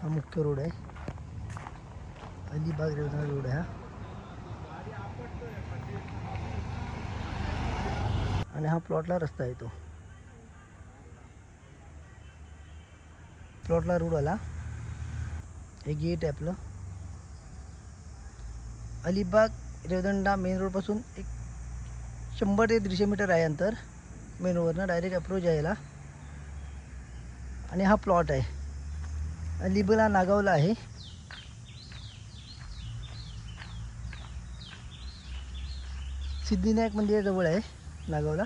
हा मुख्य रोड आहे, अलिबाग रेवदंडा रोड आहे हा. आणि हा प्लॉटला रस्ता आहे, तो प्लॉटला रोड आला. हे गेट आहे आपलं. अलिबाग रेवदंडा मेन रोडपासून एक 100 ते 150 मीटर आहे अंतर. मेन रोडवरनं डायरेक्ट अप्रोच आहे याला. आणि हा प्लॉट आहे, अलिबागला नागावला आहे. सिद्धिविनायक मंदिराजवळ आहे नागावला.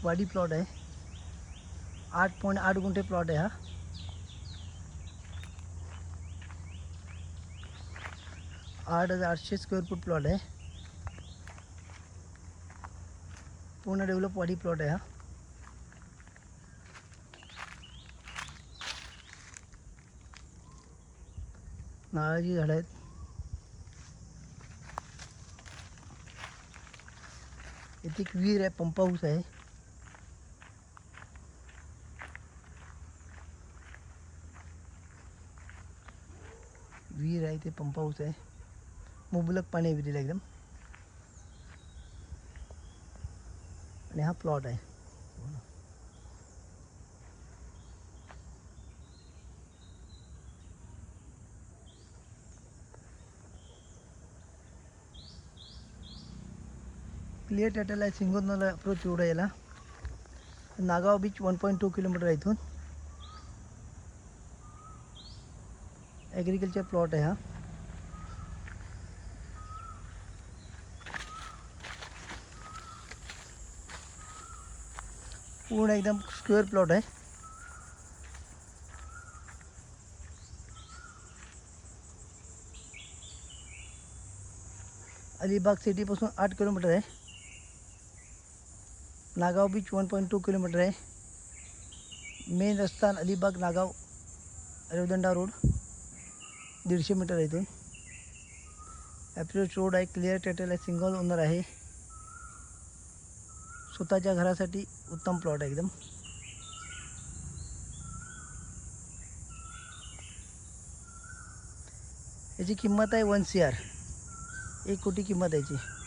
वाडी प्लॉट आहे, 8.8 गुंठे प्लॉट आहे हा. 8,800 स्क्वेअर फूट प्लॉट आहे. पूर्ण डेव्हलप वाडी प्लॉट आहे हा. नारळाची झाडं आहेत. इथे एक विहीर आहे, पंप हाऊस आहे. विहीर आहे, इथे पंप हाऊस आहे. मुबलक पाणी आहे विहिरीला एकदम. आणि हा प्लॉट आहे. क्लिअर टायटल आहे. सिंगोदनला अप्रोच रोड आहे याला. नागाव बीच 1.2 किलोमीटर आहे इथून. ॲग्रिकल्चर प्लॉट आहे हा. पूर्ण एकदम स्क्वेअर प्लॉट आहे. अलिबाग सिटीपासून 8 किलोमीटर आहे. नागाव बीच 1.2 किलोमीटर आहे. मेन रस्ता अलिबाग नागाव रेवदंडा रोड 150 मीटर आहे इथून. अप्रोच रोड आहे, क्लिअर टायटल आहे, सिंगल ओनर आहे. स्वतःच्या घरासाठी उत्तम प्लॉट आहे एकदम. याची किंमत आहे 1 CR, 1 कोटी किंमत आहे याची.